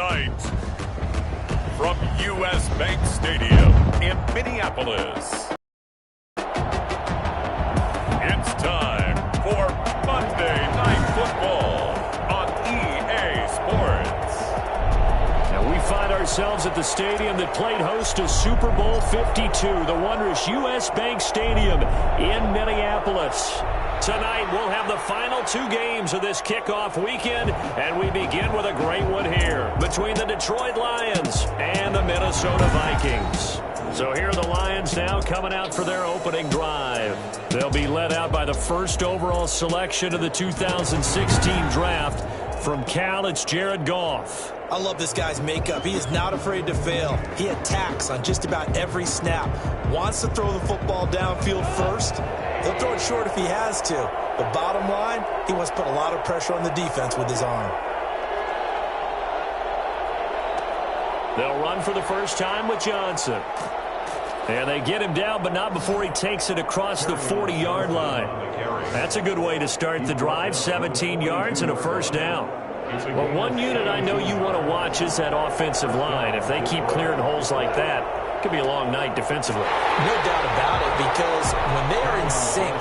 Tonight, from U.S. Bank Stadium in Minneapolis, it's time for Monday Night Football on EA Sports. Now we find ourselves at the stadium that played host to Super Bowl 52, the wondrous U.S. Bank Stadium in Minneapolis. Tonight, we'll have the final two games of this kickoff weekend, and we begin with a great one here between the Detroit Lions and the Minnesota Vikings. So here are the Lions now coming out for their opening drive. They'll be led out by the first overall selection of the 2016 draft. From Cal, it's Jared Goff. I love this guy's makeup. He is not afraid to fail. He attacks on just about every snap. Wants to throw the football downfield first. He'll throw it short if he has to. But bottom line, he wants to put a lot of pressure on the defense with his arm. They'll run for the first time with Johnson. And they get him down, but not before he takes it across the 40-yard line. That's a good way to start the drive, 17 yards and a first down. But one unit I know you want to watch is that offensive line. If they keep clearing holes like that, it could be a long night defensively. No doubt about it, because when they are in sync,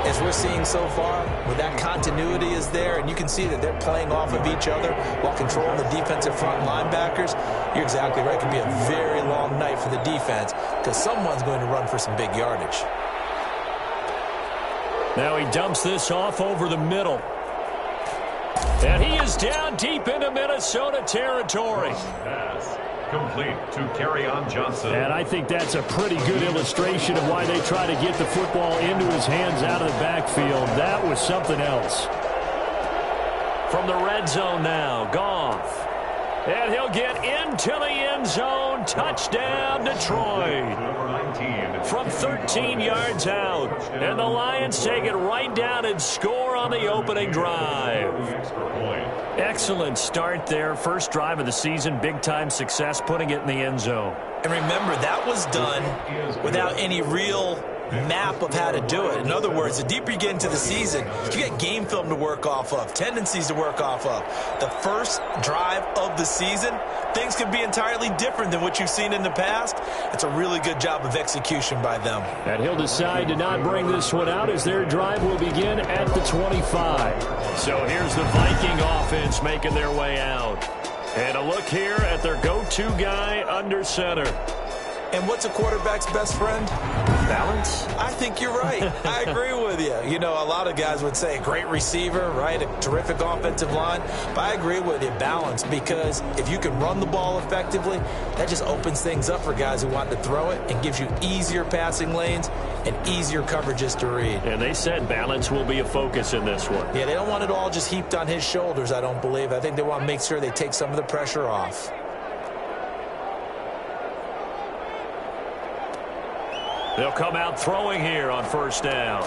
as we're seeing so far, where that continuity is there, and you can see that they're playing off of each other while controlling the defensive front linebackers, you're exactly right. It could be a very long night for the defense because someone's going to run for some big yardage. Now he dumps this off over the middle. And he is down deep into Minnesota territory. Pass complete to Kerryon Johnson. And I think that's a pretty good illustration of why they try to get the football into his hands out of the backfield. That was something else. From the red zone now, Goff. And he'll get into the end zone. Touchdown, Detroit. From 13 yards out. And the Lions take it right down and score on the opening drive. Excellent start there. First drive of the season. Big-time success putting it in the end zone. And remember, that was done without any real map of how to do it. In other words, the deeper you get into the season, you get game film to work off of, tendencies to work off of. The first drive of the season, things can be entirely different than what you've seen in the past. It's a really good job of execution by them. And he'll decide to not bring this one out as their drive will begin at the 25. So here's the Viking offense making their way out. And a look here at their go-to guy under center. And what's a quarterback's best friend? Balance? I think you're right. I agree with you. You know, a lot of guys would say a great receiver, right? A terrific offensive line. But I agree with you, balance, because if you can run the ball effectively, that just opens things up for guys who want to throw it and gives you easier passing lanes and easier coverages to read. And they said balance will be a focus in this one. Yeah, they don't want it all just heaped on his shoulders, I don't believe. I think they want to make sure they take some of the pressure off. They'll come out throwing here on first down.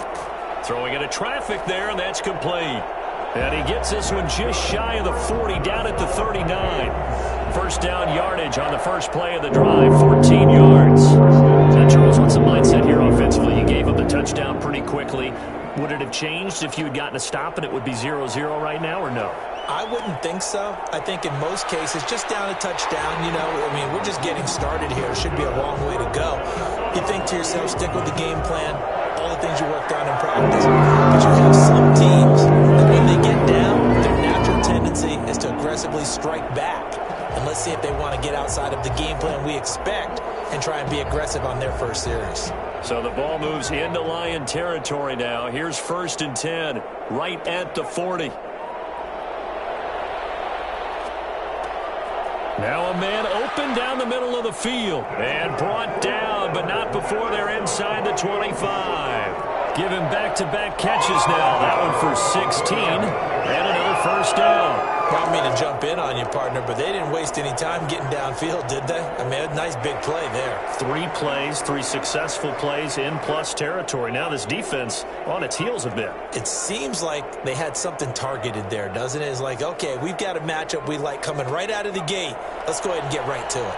Throwing into traffic there, and that's complete. And he gets this one just shy of the 40, down at the 39. First down yardage on the first play of the drive, 14 yards. Now, Charles, what's the mindset here offensively? You gave up the touchdown pretty quickly. Would it have changed if you had gotten a stop and it would be 0-0 right now, or no? I wouldn't think so. I think in most cases, just down a touchdown, you know, I mean, we're just getting started here. It should be a long way to go. You think to yourself, stick with the game plan, all the things you worked on in practice. But you have some teams that when they get down, their natural tendency is to aggressively strike back. And let's see if they want to get outside of the game plan we expect and try and be aggressive on their first series. So the ball moves into Lion territory now. Here's 1st and 10, right at the 40. Now a man open down the middle of the field and brought down, but not before they're inside the 25. Give him back-to-back catches now. That one for 16 and another first down. I don't mean to jump in on you, partner, but they didn't waste any time getting downfield, did they? I mean, a nice big play there. 3 plays, 3 successful plays in plus territory. Now this defense on its heels a bit. It seems like they had something targeted there, doesn't it? It's like, okay, we've got a matchup we like coming right out of the gate. Let's go ahead and get right to it.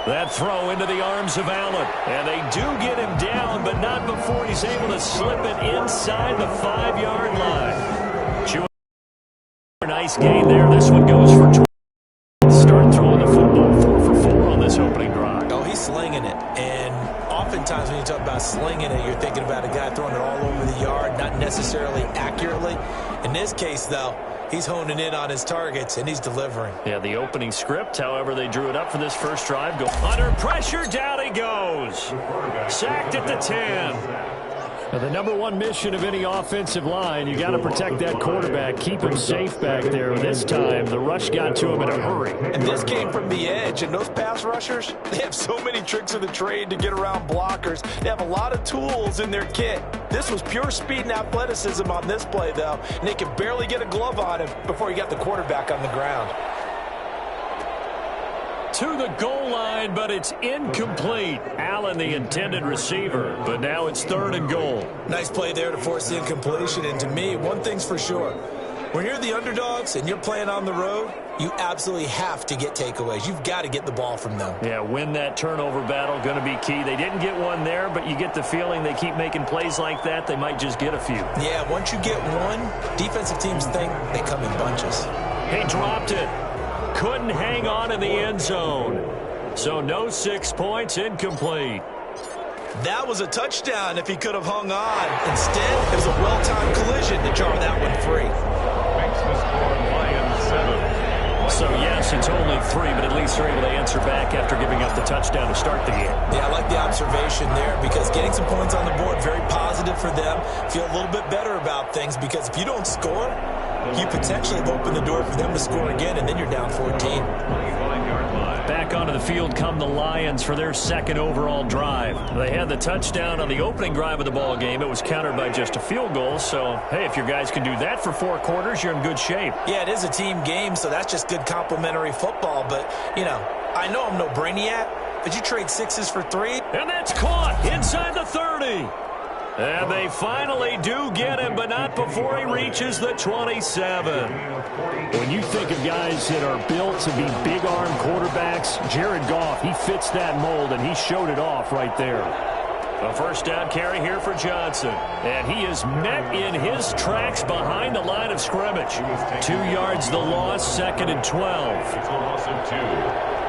That throw into the arms of Allen. And they do get him down, but not before he's able to slip it inside the 5-yard line. Nice gain there. This one goes for 20. Start throwing the football 4 for 4 on this opening drive. Oh, he's slinging it. And oftentimes when you talk about slinging it, you're thinking about a guy throwing it all over the yard, not necessarily accurately. In this case, though, he's honing in on his targets, and he's delivering. Yeah, the opening script, however, they drew it up for this first drive. Go under pressure, down he goes. Sacked at the 10. Now, the number one mission of any offensive line, you got to protect that quarterback, keep him safe back there. This time, the rush got to him in a hurry. And this came from the edge, and those pass rushers, they have so many tricks of the trade to get around blockers. They have a lot of tools in their kit. This was pure speed and athleticism on this play, though, and they could barely get a glove on him before he got the quarterback on the ground. To the goal line, but it's incomplete. Allen, the intended receiver, but now it's 3rd and goal. Nice play there to force the incompletion, and to me, one thing's for sure. When you're the underdogs and you're playing on the road, you absolutely have to get takeaways. You've got to get the ball from them. Yeah, win that turnover battle, going to be key. They didn't get one there, but you get the feeling they keep making plays like that, they might just get a few. Yeah, once you get one, defensive teams think they come in bunches. He dropped it. Couldn't hang on in the end zone. So no 6 points, incomplete. That was a touchdown if he could have hung on. Instead, it was a well-timed collision to jar that one free. Makes the score Lions 7. So yes, it's only 3, but at least they're able to answer back after giving up the touchdown to start the game. Yeah, I like the observation there because getting some points on the board, very positive for them. Feel a little bit better about things because if you don't score, you potentially have opened the door for them to score again, and then you're down 14. Back onto the field come the Lions for their 2nd overall drive. They had the touchdown on the opening drive of the ball game. It was countered by just a field goal. So, hey, if your guys can do that for 4 quarters, you're in good shape. Yeah, it is a team game, so that's just good complementary football. But, you know, I know I'm no brainiac, but you trade 6s for 3. And that's caught inside the 30. And they finally do get him, but not before he reaches the 27. When you think of guys that are built to be big-arm quarterbacks, Jared Goff, he fits that mold, and he showed it off right there. A first down carry here for Johnson. And he is met in his tracks behind the line of scrimmage. 2 yards the loss, 2nd and 12. It's a loss of 2.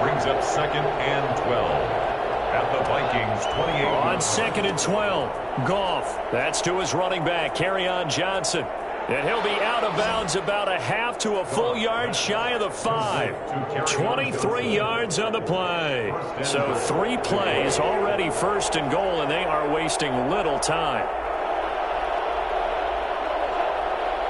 Brings up 2nd and 12. At the Vikings 28. On 2nd and 12, Goff. That's to his running back, Kerryon Johnson. And he'll be out of bounds about a half to a full yard shy of the 5. 23 yards on the play. So 3 plays already 1st and goal, and they are wasting little time.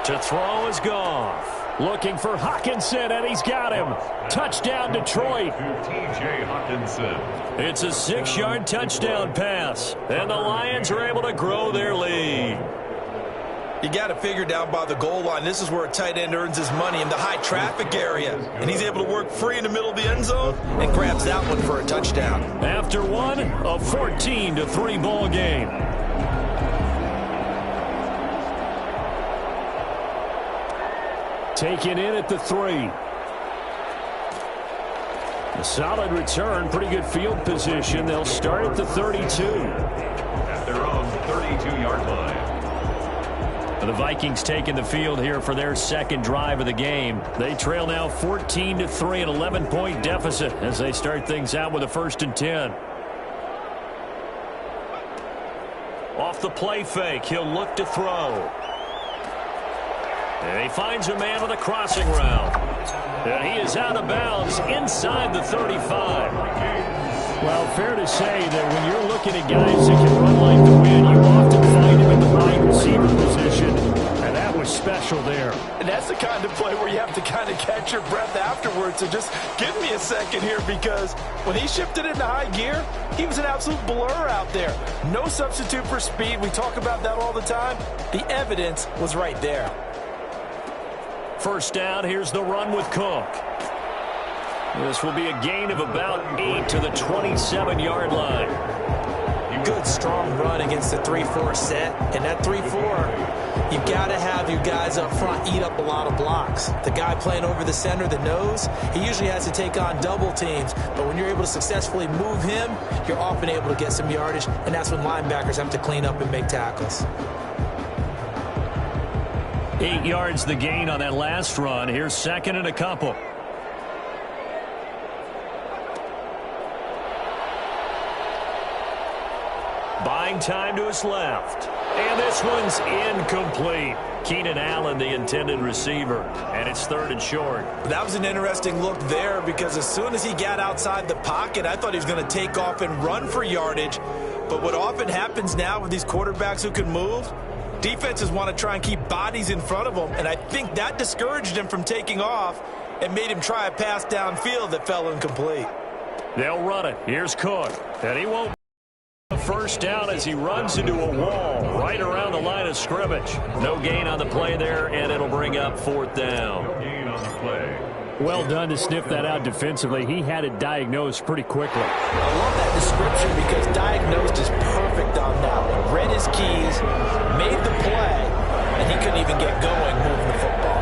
To throw is Goff. Looking for Hockenson, and he's got him. Touchdown, Detroit. T.J. Hockenson. It's a 6-yard touchdown pass, and the Lions are able to grow their lead. You got to figure down by the goal line, this is where a tight end earns his money in the high traffic area. And he's able to work free in the middle of the end zone and grabs that one for a touchdown. After one, a 14-3 ball game. Taken in at the 3. A solid return, pretty good field position. They'll start at the 32. At their own 32-yard line. The Vikings taking the field here for their 2nd drive of the game. They trail now 14-3, an 11-point deficit as they start things out with a 1st and 10. Off the play fake, he'll look to throw. And he finds a man on the crossing route. And he is out of bounds inside the 35. Well, fair to say that when you're looking at guys that can run like the wind, you often find him in the wide receiver position. And that was special there. And that's the kind of play where you have to kind of catch your breath afterwards. So just give me a second here, because when he shifted into high gear, he was an absolute blur out there. No substitute for speed. We talk about that all the time. The evidence was right there. First down, here's the run with Cook. This will be a gain of about 8 to the 27-yard line. Good, strong run against the 3-4 set. And that 3-4, you've got to have your guys up front eat up a lot of blocks. The guy playing over the center, the nose, he usually has to take on double teams. But when you're able to successfully move him, you're often able to get some yardage. And that's when linebackers have to clean up and make tackles. 8 yards the gain on that last run. Here's second and a couple. Buying time to his left. And this one's incomplete. Keenan Allen, the intended receiver. And it's third and short. That was an interesting look there because as soon as he got outside the pocket, I thought he was going to take off and run for yardage. But what often happens now with these quarterbacks who can move, defenses want to try and keep bodies in front of them. And I think that discouraged him from taking off and made him try a pass downfield that fell incomplete. They'll run it. Here's Cook. And he won't. First down as he runs into a wall right around the line of scrimmage. No gain on the play there, and it'll bring up fourth down. No gain on the play. Well done to sniff that out defensively. He had it diagnosed pretty quickly. I love that description because diagnosed is perfect on that one. Read his keys, made the play, and he couldn't even get going moving the football.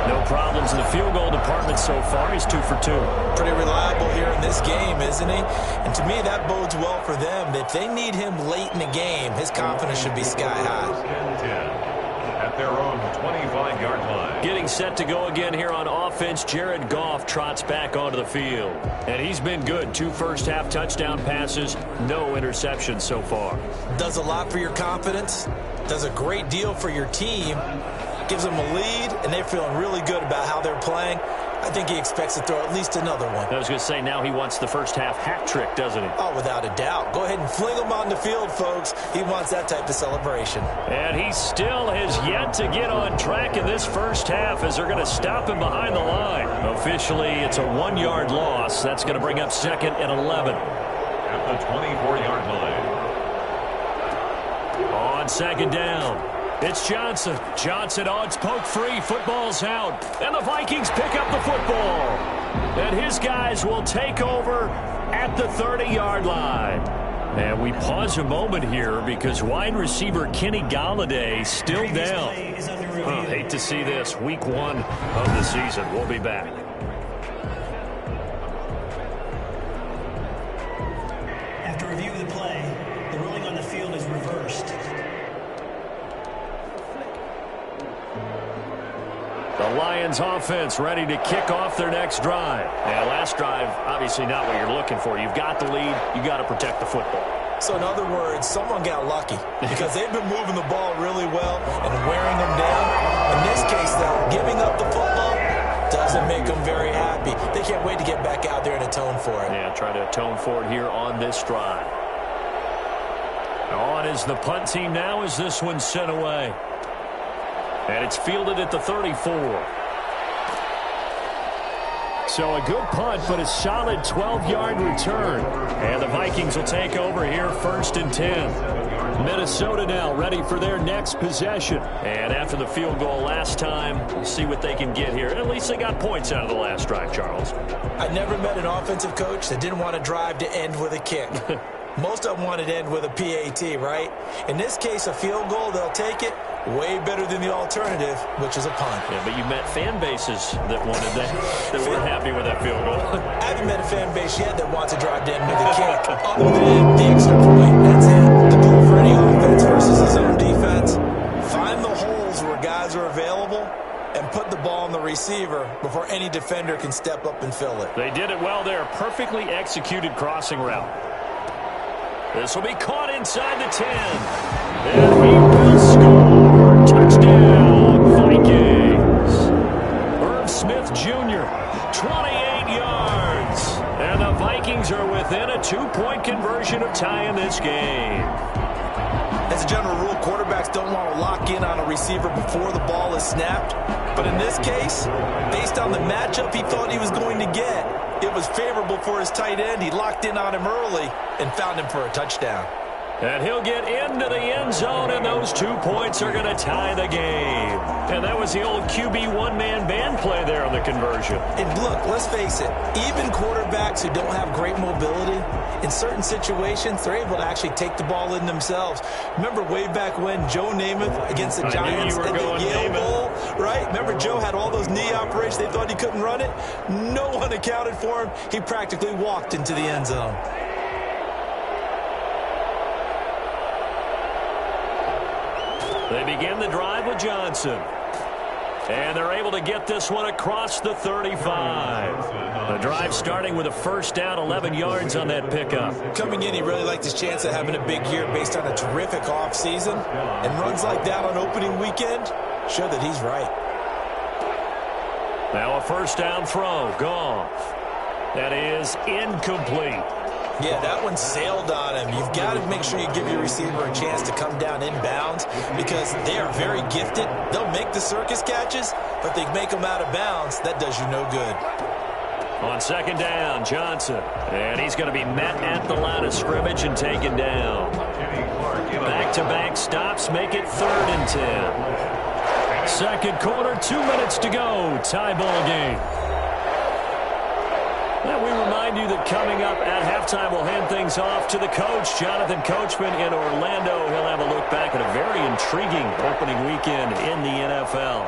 No problems in the field goal department so far. He's 2 for 2. Pretty reliable here in this game, isn't he? And to me, that bodes well for them. If they need him late in the game, his confidence should be sky high. 10-10 at their own 25-yard line. Getting set to go again here on offense. Jared Goff trots back onto the field. And he's been good. 2 first-half touchdown passes. No interceptions so far. Does a lot for your confidence. Does a great deal for your team. Gives them a lead, and they're feeling really good about how they're playing. I think he expects to throw at least another one. I was going to say, now he wants the first-half hat trick, doesn't he? Oh, without a doubt. Go ahead and fling him on the field, folks. He wants that type of celebration. And he still has yet to get on track in this first half as they're going to stop him behind the line. Officially, it's a 1-yard loss. That's going to bring up second and 11. At the 24-yard line. On second down. It's Johnson. Johnson, oh, it's poke free. Football's out. And the Vikings pick up the football. And his guys will take over at the 30-yard line. And we pause a moment here because wide receiver Kenny Golladay still down. Hate to see this. Week 1 of the season. We'll be back. After review of the play, the ruling on the field is reversed. The Lions offense ready to kick off their next drive. And last drive, obviously not what you're looking for. You've got the lead. You've got to protect the football. So in other words, someone got lucky because they've been moving the ball really well and wearing them down. In this case, though, giving up the football doesn't make them very happy. They can't wait to get back out there and atone for it. Yeah, try to atone for it here on this drive. On is the punt team now as this one's sent away. And it's fielded at the 34. So a good punt, but a solid 12-yard return. And the Vikings will take over here first and 10. Minnesota now ready for their next possession. And after the field goal last time, we'll see what they can get here. At least they got points out of the last drive, Charles. I never met an offensive coach that didn't want to drive to end with a kick. Most of them wanted to end with a PAT, right? In this case, a field goal, they'll take it. Way better than the alternative, which is a punt. Yeah, but you met fan bases that wanted that, that weren't happy with that field goal. I haven't met a fan base yet that wants to drive to end with a kick. Other than the extra point, that's it. The goal for any offense versus his own defense, find the holes where guys are available and put the ball on the receiver before any defender can step up and fill it. They did it well there. Perfectly executed crossing route. This will be caught inside the 10. And he will score. Touchdown, Vikings. Irv Smith Jr., 28 yards. And the Vikings are within a 2-point conversion of tying this game. As a general rule, quarterbacks don't want to lock in on a receiver before the ball is snapped. But in this case, based on the matchup he thought he was going to get, it was favorable for his tight end. He locked in on him early and found him for a touchdown. And he'll get into the end zone, and those 2 points are going to tie the game. And that was the old QB one-man band play there on the conversion. And look, let's face it, even quarterbacks who don't have great mobility, in certain situations, they're able to actually take the ball in themselves. Remember way back when Joe Namath against the Giants at the Yale Bowl, right? Remember Joe had all those knee operations. They thought he couldn't run it. No one accounted for him. He practically walked into the end zone. They begin the drive with Johnson. And they're able to get this one across the 35. The drive starting with a first down, 11 yards on that pickup. Coming in, he really liked his chance of having a big year based on a terrific offseason. And runs like that on opening weekend show that he's right. Now a first down throw. Goff. That is incomplete. Yeah, that one sailed on him. You've got to make sure you give your receiver a chance to come down inbounds because they are very gifted. They'll make the circus catches, but they make them out of bounds. That does you no good. On second down, Johnson. And he's going to be met at the line of scrimmage and taken down. Back-to-back stops make it 3rd and 10. Second quarter, 2 minutes to go. Tie ball game. Now we remind you that coming up at halftime, we'll hand things off to the coach, Jonathan Coachman in Orlando. He'll have a look back at a very intriguing opening weekend in the NFL.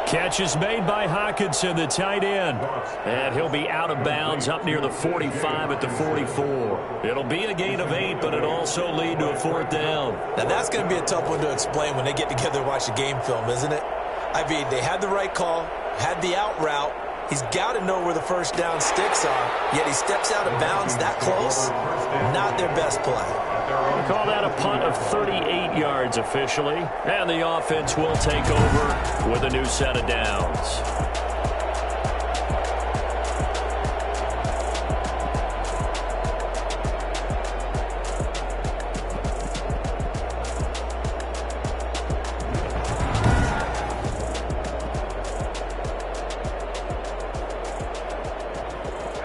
Catch is made by Hawkinson, the tight end. And he'll be out of bounds up near the 45 at the 44. It'll be a gain of 8, but it'll also lead to a 4th down. Now that's going to be a tough one to explain when they get together and watch the game film, isn't it? I mean, they had the right call, had the out route. He's got to know where the first down sticks are, yet he steps out of bounds that close. Not their best play. We call that a punt of 38 yards officially, and the offense will take over with a new set of downs.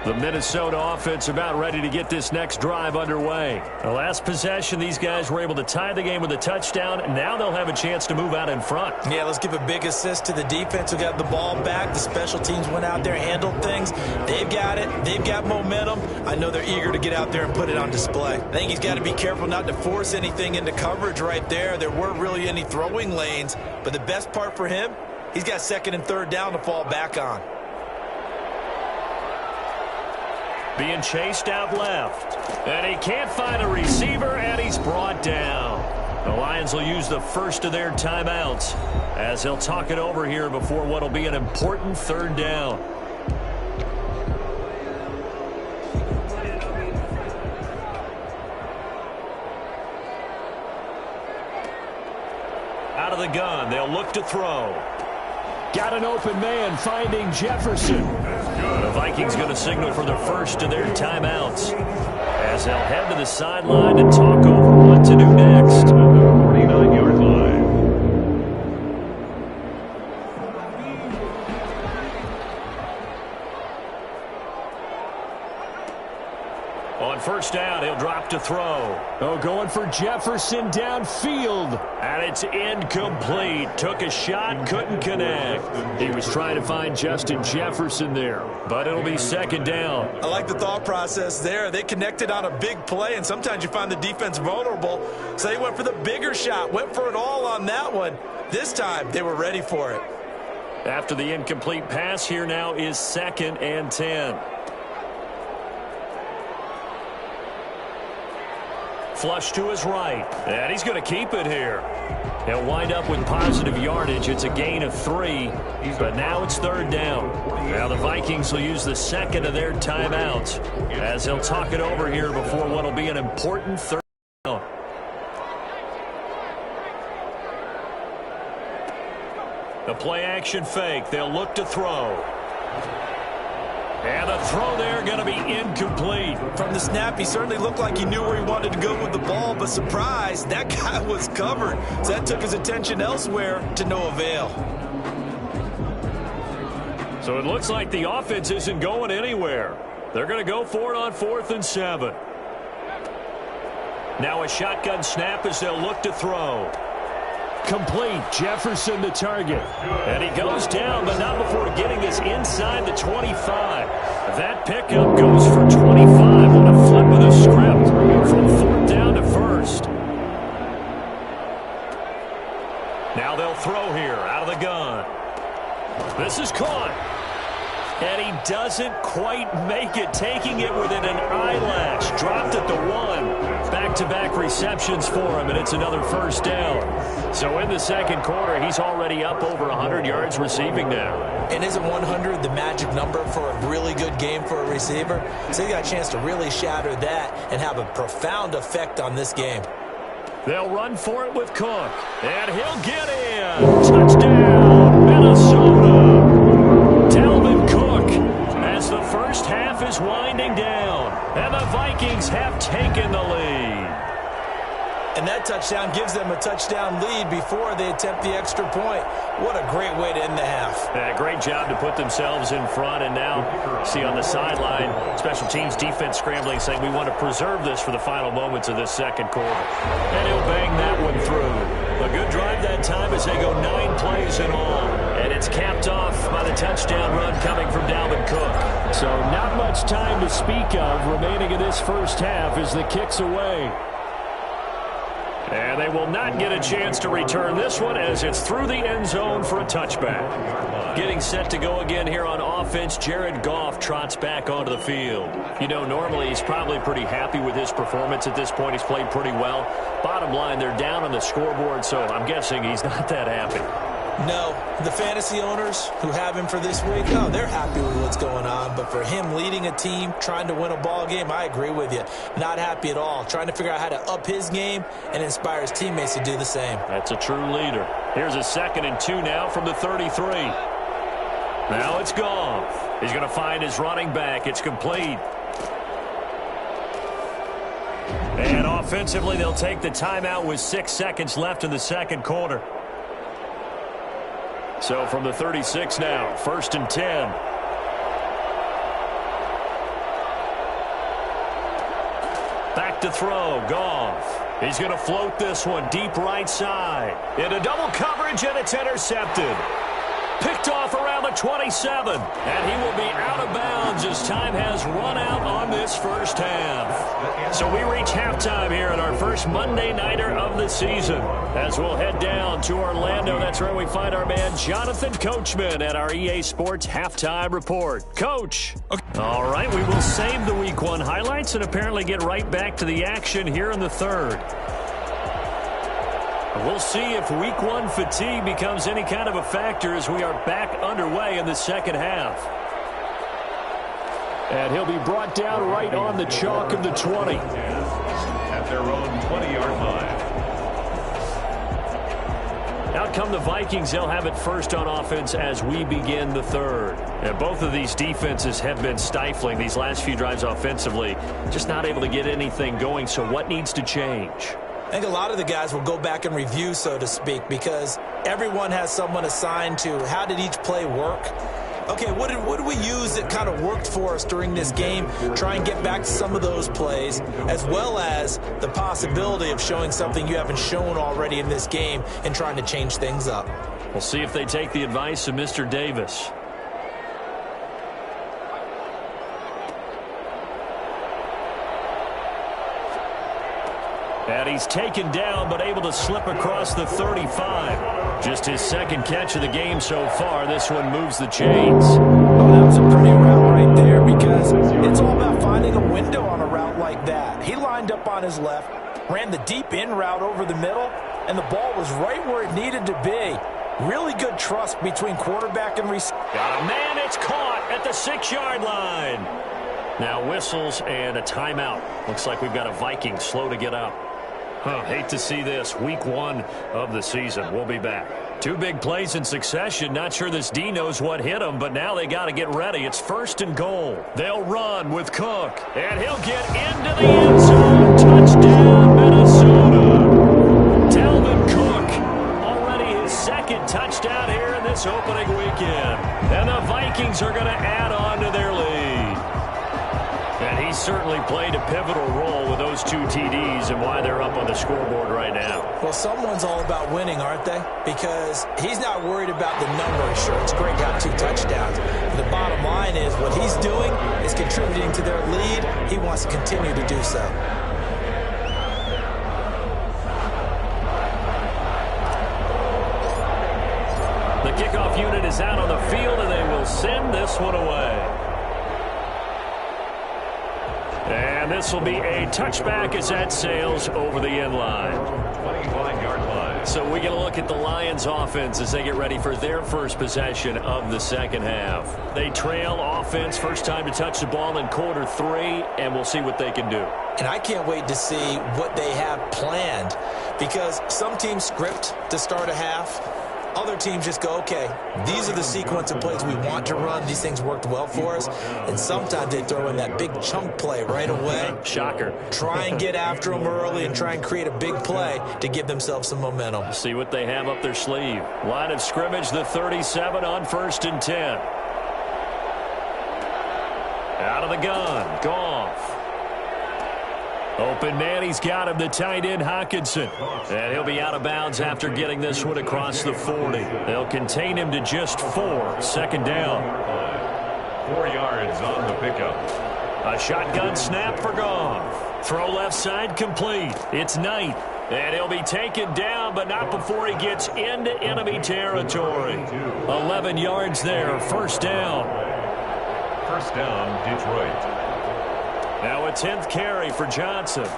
The Minnesota offense about ready to get this next drive underway. The last possession, these guys were able to tie the game with a touchdown, and now they'll have a chance to move out in front. Yeah, let's give a big assist to the defense who got the ball back. The special teams went out there, handled things. They've got it. They've got momentum. I know they're eager to get out there and put it on display. I think he's got to be careful not to force anything into coverage right there. There weren't really any throwing lanes, but the best part for him, he's got 2nd and 3rd down to fall back on. Being chased out left. And he can't find a receiver, and he's brought down. The Lions will use the first of their timeouts as they'll talk it over here before what will be an important 3rd down. Out of the gun, they'll look to throw. Got an open man finding Jefferson. The Vikings going to signal for the first of their timeouts as they'll head to the sideline to talk over what to do next. 49-yard line. On first down, he'll drop to throw. Oh, going for Jefferson downfield. And it's incomplete. Took a shot, couldn't connect. He was trying to find Justin Jefferson there. But it'll be 2nd down. I like the thought process there. They connected on a big play, and sometimes you find the defense vulnerable. So they went for the bigger shot, went for it all on that one. This time, they were ready for it. After the incomplete pass, here now is 2nd and 10. Flush to his right, and he's going to keep it here. He'll wind up with positive yardage. It's a gain of 3, but now it's 3rd down. Now the Vikings will use the 2nd of their timeouts as they'll talk it over here before what will be an important 3rd down. The play action fake. They'll look to throw. And the throw there going to be incomplete. From the snap, he certainly looked like he knew where he wanted to go with the ball, but surprise, that guy was covered. So that took his attention elsewhere to no avail. So it looks like the offense isn't going anywhere. They're going to go for it on 4th and 7. Now a shotgun snap as they'll look to throw. Complete. Jefferson the target. And he goes down, but not before getting this inside the 25. That pickup goes for 25 on a flip of the script from 4th down to 1st. Now they'll throw here out of the gun. This is caught. And he doesn't quite make it, taking it within an eyelash. Dropped at the 1. Back back-to-back receptions for him, and it's another first down. So in the second quarter, he's already up over 100 yards receiving now. And isn't 100 the magic number for a really good game for a receiver? So he got a chance to really shatter that and have a profound effect on this game. They'll run for it with Cook, and he'll get in. Touchdown, Minnesota. Dalvin Cook, as the first half is winding down, and the Vikings have taken the lead. And that touchdown gives them a touchdown lead before they attempt the extra point. What a great way to end the half. Yeah, great job to put themselves in front. And now, see on the sideline, special teams defense scrambling, saying we want to preserve this for the final moments of this second quarter. And he'll bang that one through. A good drive that time as they go 9 plays in all. And it's capped off by the touchdown run coming from Dalvin Cook. So not much time to speak of remaining in this first half as the kick's away. And they will not get a chance to return this one as it's through the end zone for a touchback. Getting set to go again here on offense, Jared Goff trots back onto the field. You know, normally he's probably pretty happy with his performance at this point. He's played pretty well. Bottom line, they're down on the scoreboard, so I'm guessing he's not that happy. No, the fantasy owners who have him for this week, oh, they're happy with what's going on. But for him leading a team, trying to win a ball game, I agree with you. Not happy at all. Trying to figure out how to up his game and inspire his teammates to do the same. That's a true leader. Here's a 2nd and 2 now from the 33. Now it's Goff. He's going to find his running back. It's complete. And offensively, they'll take the timeout with 6 seconds left in the second quarter. So from the 36 now, 1st and 10. Back to throw, Goff. He's going to float this one deep right side. Into double coverage, and it's intercepted. Picked off around the 27. And he will be out of bounds as time has run out on this first half. So we reach halftime here at our first Monday Nighter of the season. As we'll head down to Orlando, that's where we find our man Jonathan Coachman at our EA Sports Halftime Report. Coach. Okay. All right, we will save the Week 1 highlights and apparently get right back to the action here in the third. We'll see if Week 1 fatigue becomes any kind of a factor as we are back underway in the second half. And he'll be brought down right on the chalk of the 20. At their own 20-yard line. Out come the Vikings. They'll have it first on offense as we begin the third. And both of these defenses have been stifling these last few drives offensively. Just not able to get anything going. So what needs to change? I think a lot of the guys will go back and review, so to speak, because everyone has someone assigned to how did each play work. Okay, what did we use that kind of worked for us during this game? Try and get back to some of those plays, as well as the possibility of showing something you haven't shown already in this game and trying to change things up. We'll see if they take the advice of Mr. Davis. And he's taken down, but able to slip across the 35. Just his 2nd catch of the game so far. This one moves the chains. Oh, that was a pretty route right there because it's all about finding a window on a route like that. He lined up on his left, ran the deep in route over the middle, and the ball was right where it needed to be. Really good trust between quarterback and receiver. Got a man, it's caught at the 6-yard line. Now whistles and a timeout. Looks like we've got a Viking slow to get up. Hate to see this. Week 1 of the season. We'll be back. 2 big plays in succession. Not sure this D knows what hit him, but now they got to get ready. It's 1st and goal. They'll run with Cook, and he'll get into the end zone. Touchdown, Minnesota. Dalvin Cook, already his 2nd touchdown here in this opening weekend. And the Vikings are going to add on to their lead. And he certainly played a pivotal role with those 2 TDs and why they're up on the scoreboard right now. Well, someone's all about winning, aren't they? Because he's not worried about the number. Sure, it's great to have 2 touchdowns. But the bottom line is what he's doing is contributing to their lead. He wants to continue to do so. The kickoff unit is out on the field, and they will send this one away. And this will be a touchback as that sails over the end line. 25-yard line. So we get a look at the Lions offense as they get ready for their first possession of the second half. They trail offense, first time to touch the ball in quarter 3, and we'll see what they can do. And I can't wait to see what they have planned, because some teams script to start a half. Other teams just go, okay, these are the sequence of plays we want to run. These things worked well for us. And sometimes they throw in that big chunk play right away. Shocker. Try and get after them early and try and create a big play to give themselves some momentum. See what they have up their sleeve. Line of scrimmage, the 37 on 1st and 10. Out of the gun, Goff. Open man, he's got him, the tight end, Hockenson. And he'll be out of bounds after getting this one across the 40. They'll contain him to just 4. Second down. 4 yards on the pickup. A shotgun snap for Goff. Throw left side complete. It's Knight. And he'll be taken down, but not before he gets into enemy territory. 11 yards there, first down. First down, Detroit. Now a 10th carry for Johnson.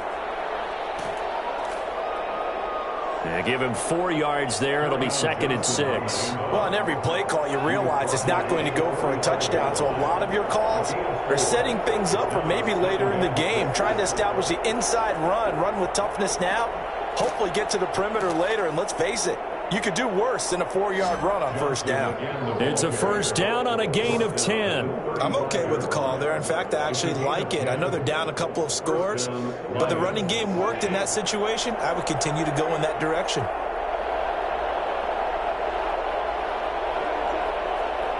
They give him 4 yards there. It'll be 2nd and 6. Well, on every play call, you realize it's not going to go for a touchdown. So a lot of your calls are setting things up for maybe later in the game, trying to establish the inside run with toughness now, hopefully get to the perimeter later. And let's face it, you could do worse than a 4-yard run on first down. It's a first down on a gain of 10. I'm okay with the call there. In fact, I actually like it. I know they're down a couple of scores, but the running game worked in that situation. I would continue to go in that direction.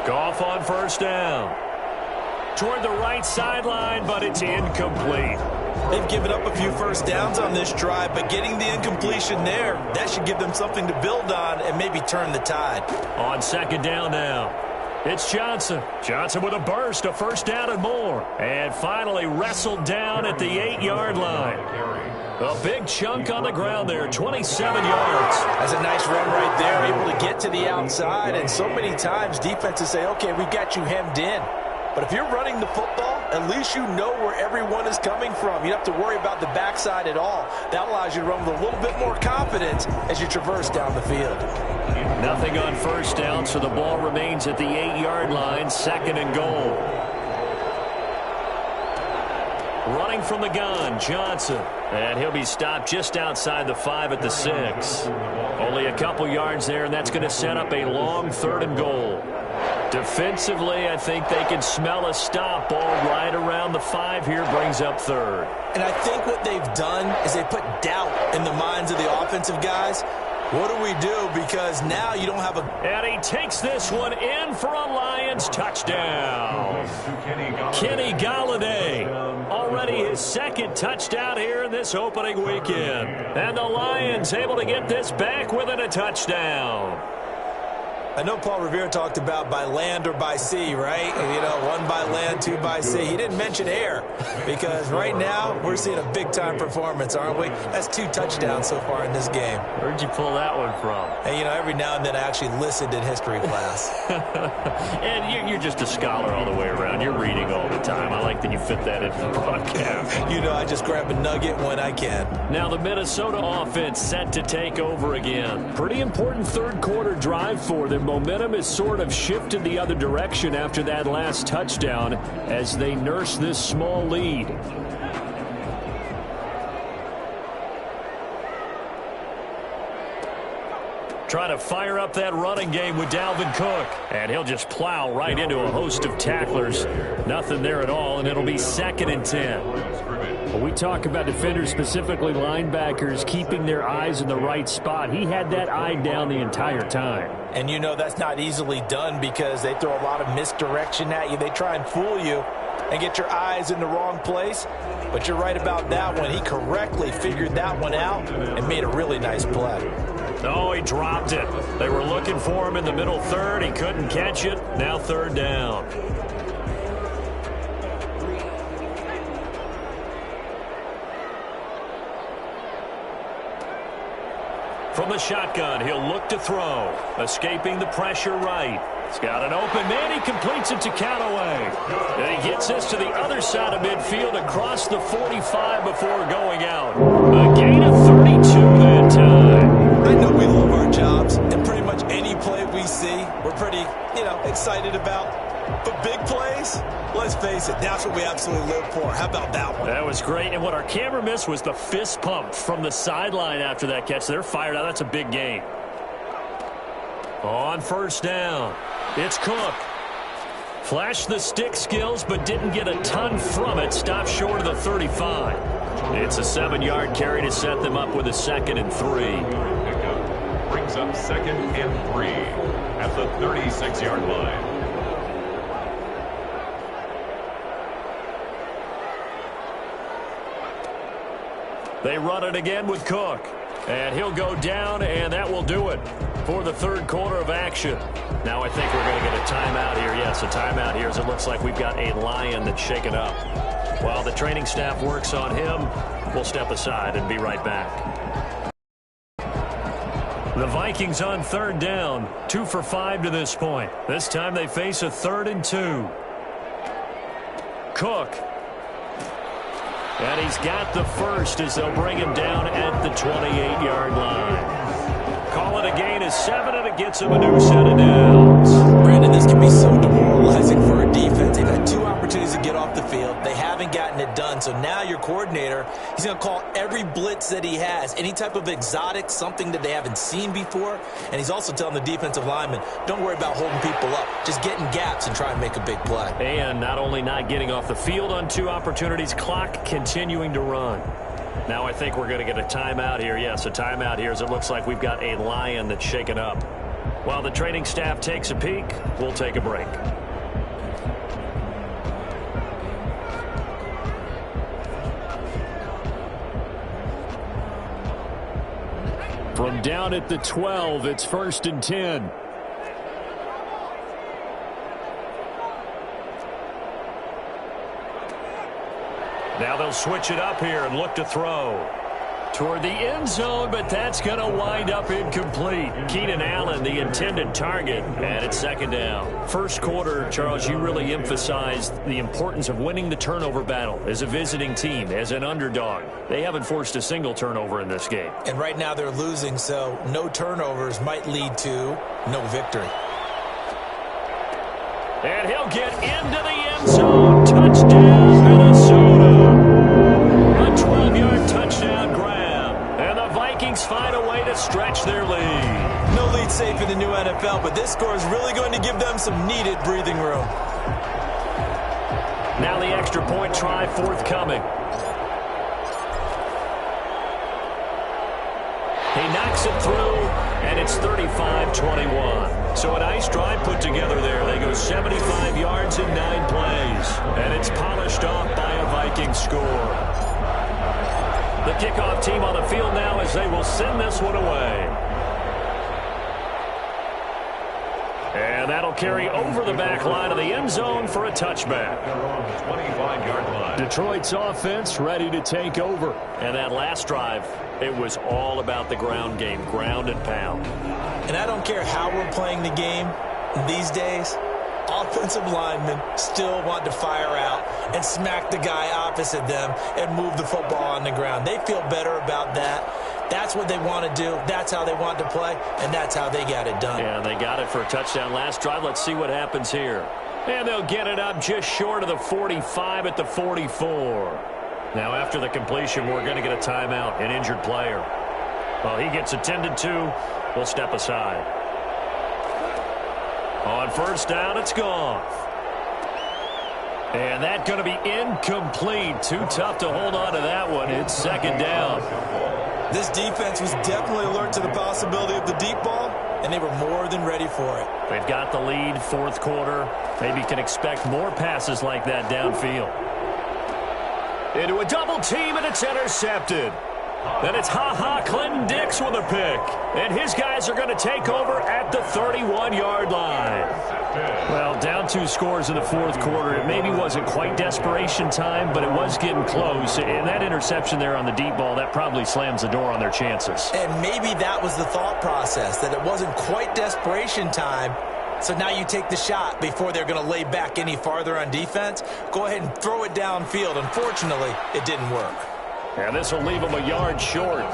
Goff on first down. Toward the right sideline, but it's incomplete. They've given up a few first downs on this drive, but getting the incompletion there, that should give them something to build on and maybe turn the tide. On second down now, it's Johnson. Johnson with a burst, a first down and more. And finally wrestled down at the 8-yard line. A big chunk on the ground there, 27 yards. That's a nice run right there, able to get to the outside. And so many times defenses say, okay, we got you hemmed in. But if you're running the football, at least you know where everyone is coming from. You don't have to worry about the backside at all. That allows you to run with a little bit more confidence as you traverse down the field. Nothing on first down, so the ball remains at the 8-yard line, 2nd and goal. Running from the gun, Johnson. And he'll be stopped just outside the 5 at the 6. Only a couple yards there, and that's going to set up a long 3rd and goal. Defensively, I think they can smell a stop ball right around the 5 here, brings up 3rd. And I think what they've done is they put doubt in the minds of the offensive guys. What do we do? Because now you don't have a... And he takes this one in for a Lions touchdown. Kenny Golladay, already his 2nd touchdown here in this opening weekend. And the Lions able to get this back within a touchdown. I know Paul Revere talked about by land or by sea, right? You know, 1 by land, 2 by sea. He didn't mention air because right now we're seeing a big-time performance, aren't we? That's 2 touchdowns so far in this game. Where'd you pull that one from? And, you know, every now and then I actually listened in history class. And you're just a scholar all the way around. You're reading all the time. I like that you fit that into the broadcast. You know, I just grab a nugget when I can. Now the Minnesota offense set to take over again. Pretty important 3rd quarter drive for them. Momentum has sort of shifted the other direction after that last touchdown as they nurse this small lead. Trying to fire up that running game with Dalvin Cook. And he'll just plow right into a host of tacklers. Nothing there at all, and it'll be 2nd and 10. When we talk about defenders, specifically linebackers, keeping their eyes in the right spot, he had that eye down the entire time. And you know that's not easily done because they throw a lot of misdirection at you. They try and fool you and get your eyes in the wrong place. But you're right about that one. He correctly figured that one out and made a really nice play. Oh, he dropped it. They were looking for him in the middle 3rd. He couldn't catch it. Now 3rd down. From the shotgun, he'll look to throw. Escaping the pressure right. He's got an open man. He completes it to Callaway. And he gets this to the other side of midfield across the 45 before going out. A gain of 32 that time. I know we love our jobs, and pretty much any play we see, we're pretty, excited about. But big plays, let's face it, that's what we absolutely live for. How about that one? That was great, and what our camera missed was the fist pump from the sideline after that catch. They're fired out. That's a big gain. On first down, it's Cook. Flashed the stick skills, but didn't get a ton from it. Stopped short of the 35. It's a 7-yard carry to set them up with a 2nd and 3. Pickup brings up 2nd and 3 at the 36-yard line. They run it again with Cook. And he'll go down, and that will do it for the third quarter of action. Now I think we're going to get a timeout here. Yes, a timeout here as it looks like we've got a Lion that's shaken up. While the training staff works on him, we'll step aside and be right back. The Vikings on third down, 2 for 5 to this point. This time they face a 3rd and 2. Cook. And he's got the first as they'll bring him down at the 28-yard line. Call it a gain of 7, and it gets him a new set of downs. Brandon, this can be so demoralizing for a defense. They've had 2 opportunities to get off the field. They haven't gotten it done. So now your coordinator, he's going to call every blitz that he has, any type of exotic, something that they haven't seen before. And he's also telling the defensive lineman, don't worry about holding people up. Just get in gaps and try and make a big play. And not only not getting off the field on 2 opportunities, clock continuing to run. Now I think we're going to get a timeout here. Yes, a timeout here as it looks like we've got a Lion that's shaken up. While the training staff takes a peek, we'll take a break. From down at the 12, it's 1st and 10. Now they'll switch it up here and look to throw toward the end zone, but that's going to wind up incomplete. Keenan Allen, the intended target, and it's 2nd down. First quarter, Charles, you really emphasized the importance of winning the turnover battle as a visiting team, as an underdog. They haven't forced a single turnover in this game. And right now they're losing, so no turnovers might lead to no victory. And he'll get into the end zone. Touchdown, Minnesota. A 12-yard touchdown grab. And the Vikings find a way to stretch their lead. No lead safe in the new NFL, but this score is really going to give them some needed breathing room. Now the extra point try forthcoming. He knocks it through, and it's 35-21. So a nice drive put together there. They go 75 yards in 9 plays. And it's polished off by a Vikings score. The kickoff team on the field now as they will send this one away. And that'll carry over the back line of the end zone for a touchback. 25-yard line. Detroit's offense ready to take over. And that last drive, it was all about the ground game, ground and pound. And I don't care how we're playing the game these days, offensive linemen still want to fire out and smack the guy opposite them and move the football on the ground. They feel better about that. That's what they want to do. That's how they want to play, and that's how they got it done. Yeah, they got it for a touchdown last drive. Let's see what happens here. And they'll get it up just short of the 45 at the 44. Now, after the completion, we're going to get a timeout, an injured player. Well, he gets attended to. We'll step aside. On first down, it's gone. And that's going to be incomplete. Too tough to hold on to that one. It's 2nd down. This defense was definitely alert to the possibility of the deep ball, and they were more than ready for it. They've got the lead, 4th quarter. Maybe can expect more passes like that downfield. Into a double team, and it's intercepted. Then it's Clinton Dix with a pick. And his guys are going to take over at the 31-yard line. Well, down 2 scores in the 4th quarter. It maybe wasn't quite desperation time, but it was getting close. And that interception there on the deep ball, that probably slams the door on their chances. And maybe that was the thought process, that it wasn't quite desperation time, So now you take the shot before they're going to lay back any farther on defense. Go ahead and throw it downfield. Unfortunately, it didn't work. And this will leave them a yard short.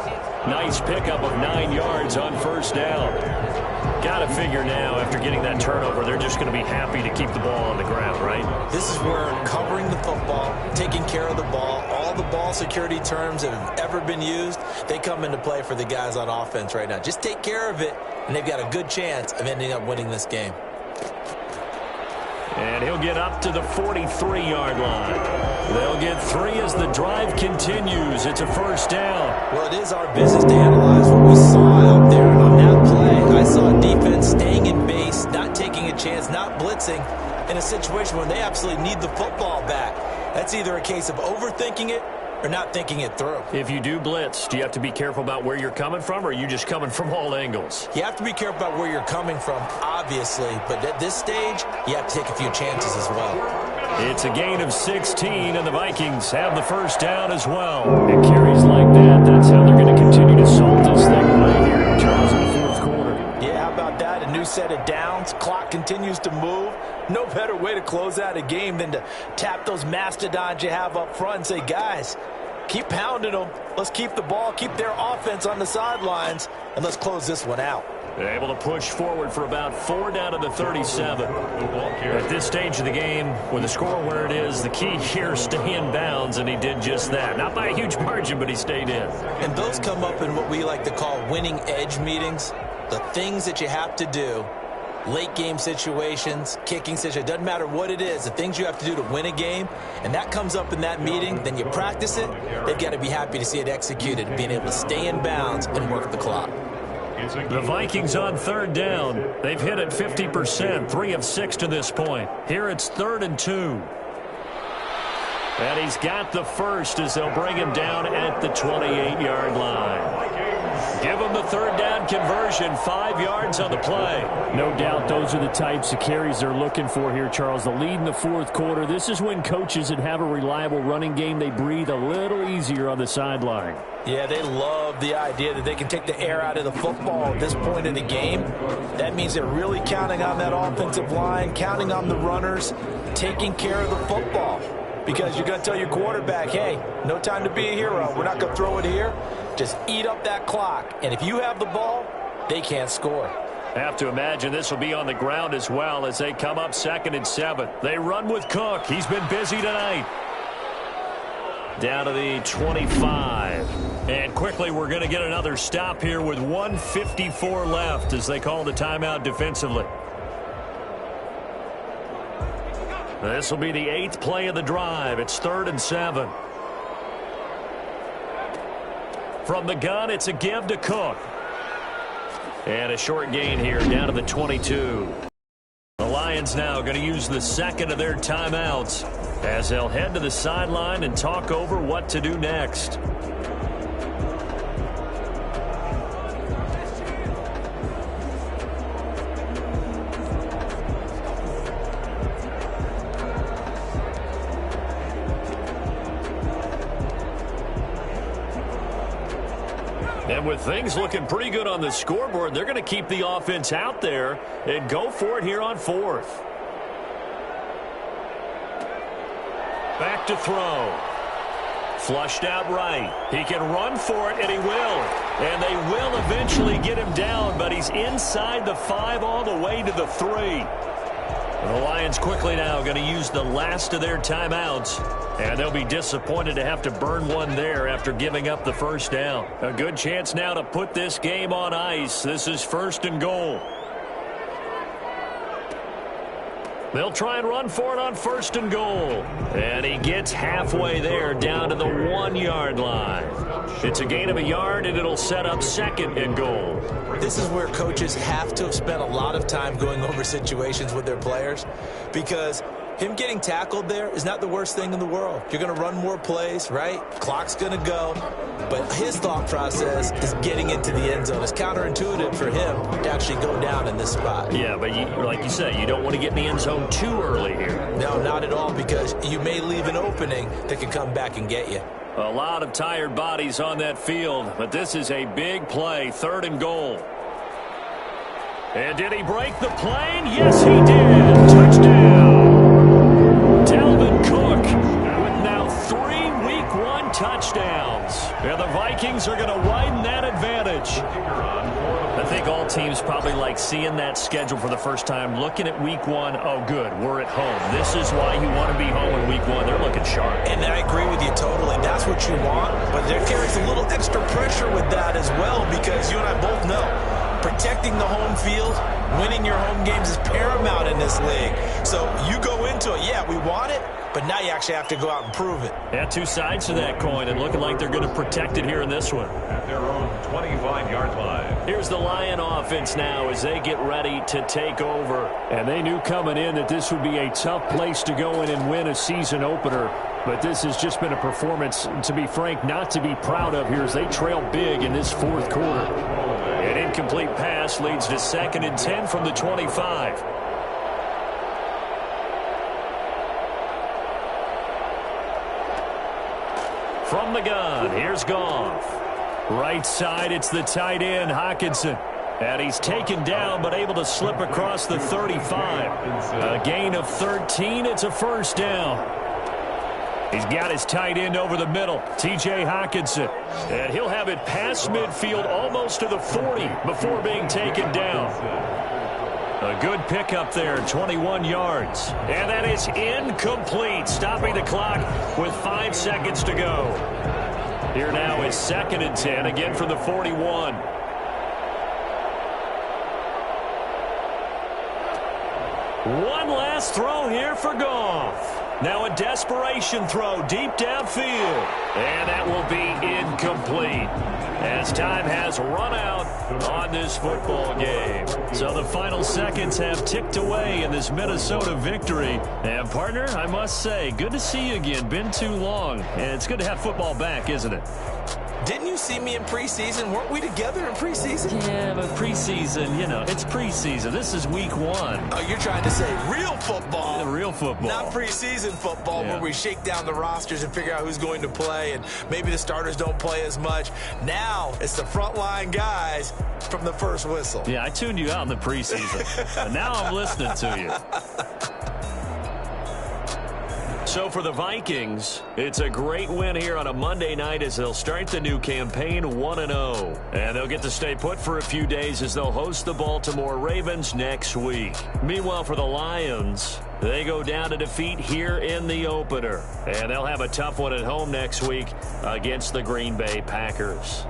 Nice pickup of 9 yards on first down. Got to figure now, after getting that turnover, they're just going to be happy to keep the ball on the ground, right? This is where covering the football, taking care of the ball, all the ball security terms that have ever been used, they come into play for the guys on offense right now. Just take care of it, and they've got a good chance of ending up winning this game. And he'll get up to the 43-yard line. They'll get 3 as the drive continues. It's a first down. Well, it is our business to analyze what we saw out there. And on that play, I saw defense staying in base, not taking a chance, not blitzing in a situation where they absolutely need the football back. That's either a case of overthinking it or not thinking it through. If you do blitz, do you have to be careful about where you're coming from, or are you just coming from all angles? You have to be careful about where you're coming from, obviously, but at this stage, you have to take a few chances as well. It's a gain of 16, and the Vikings have the first down as well. And carries like that, that's how they're going to continue to salt this thing away here, Charles, in the fourth quarter. Yeah, how about that? A new set of downs. Clock continues to move. No better way to close out a game than to tap those mastodons you have up front and say, guys, keep pounding them. Let's keep the ball, keep their offense on the sidelines, and let's close this one out. They're able to push forward for about 4 down to the 37. At this stage of the game, with the score where it is, the key here, stay in bounds, and he did just that. Not by a huge margin, but he stayed in. And those come up in what we like to call winning edge meetings. The things that you have to do, late game situations, kicking situations, doesn't matter what it is, the things you have to do to win a game, and that comes up in that meeting, then you practice it, they've got to be happy to see it executed, being able to stay in bounds and work the clock. The Vikings on third down. They've hit it 50%, 3 of 6 to this point. Here it's 3rd and 2. And he's got the first as they'll bring him down at the 28-yard line. Give him the third down conversion, 5 yards on the play. No doubt those are the types of carries they're looking for here, Charles. The lead in the fourth quarter. This is when coaches that have a reliable running game, they breathe a little easier on the sideline. Yeah, they love the idea that they can take the air out of the football at this point in the game. That means they're really counting on that offensive line, counting on the runners, taking care of the football. Because you're going to tell your quarterback, hey, no time to be a hero. We're not going to throw it here. Just eat up that clock. And if you have the ball, they can't score. I have to imagine this will be on the ground as well as they come up 2nd and 7. They run with Cook. He's been busy tonight. Down to the 25. And quickly we're going to get another stop here with 1:54 left as they call the timeout defensively. This will be the 8th play of the drive. It's 3rd and 7. From the gun, it's a give to Cook. And a short gain here down to the 22. The Lions now going to use the 2nd of their timeouts as they'll head to the sideline and talk over what to do next. And with things looking pretty good on the scoreboard, they're going to keep the offense out there and go for it here on 4th. Back to throw. Flushed out right. He can run for it, and he will. And they will eventually get him down, but he's inside the 5 all the way to the 3. The Lions quickly now going to use the last of their timeouts, and they'll be disappointed to have to burn one there after giving up the first down. A good chance now to put this game on ice. This is 1st and goal. They'll try and run for it on 1st and goal. And he gets halfway there down to the 1-yard line. It's a gain of a yard, and it'll set up 2nd and goal. This is where coaches have to have spent a lot of time going over situations with their players, because him getting tackled there is not the worst thing in the world. You're going to run more plays, right? Clock's going to go. But his thought process is getting into the end zone. It's counterintuitive for him to actually go down in this spot. Yeah, but like you say, you don't want to get in the end zone too early here. No, not at all, because you may leave an opening that can come back and get you. A lot of tired bodies on that field, but this is a big play, 3rd and goal. And did he break the plane? Yes, he did. Touchdown. Dalvin Cook with now 3 Week 1 touchdowns. And the Vikings are going to widen that advantage. I think all teams probably like seeing that schedule for the first time, looking at Week 1. Oh, good, we're at home. This is why you want to be home in Week 1. They're looking sharp. And I agree with you totally. That's what you want. But there carries a little extra pressure with that as well, because you and I both know protecting the home field, winning your home games is paramount in this league. So you go into it, yeah, we want it, but now you actually have to go out and prove it. Yeah, two sides to that coin, and looking like they're going to protect it here in this one. At their own 25-yard line. Here's the Lion offense now as they get ready to take over. And they knew coming in that this would be a tough place to go in and win a season opener. But this has just been a performance, to be frank, not to be proud of here as they trail big in this fourth quarter. An incomplete pass leads to 2nd and 10 from the 25. From the gun, here's Goff. Right side, it's the tight end, Hockenson. And he's taken down, but able to slip across the 35. A gain of 13, it's a first down. He's got his tight end over the middle, T.J. Hockenson. And he'll have it past midfield almost to the 40 before being taken down. A good pickup there, 21 yards. And that is incomplete, stopping the clock with 5 seconds to go. Here now is 2nd and 10, again from the 41. One last throw here for Goff. Now a desperation throw deep downfield. And that will be incomplete as time has run out on this football game. So the final seconds have ticked away in this Minnesota victory. And, partner, I must say, good to see you again. Been too long. And it's good to have football back, isn't it? Didn't you see me in preseason? Weren't we together in preseason? Yeah, but preseason, you know, it's preseason. This is Week 1. Oh, you're trying to say real football. Yeah, real football. Not preseason football where we shake down the rosters and figure out who's going to play, and maybe the starters don't play as much. Now it's the frontline guys from the first whistle. Yeah, I tuned you out in the preseason. But now I'm listening to you. So for the Vikings, it's a great win here on a Monday night as they'll start the new campaign 1-0. And they'll get to stay put for a few days as they'll host the Baltimore Ravens next week. Meanwhile, for the Lions, they go down to defeat here in the opener. And they'll have a tough one at home next week against the Green Bay Packers.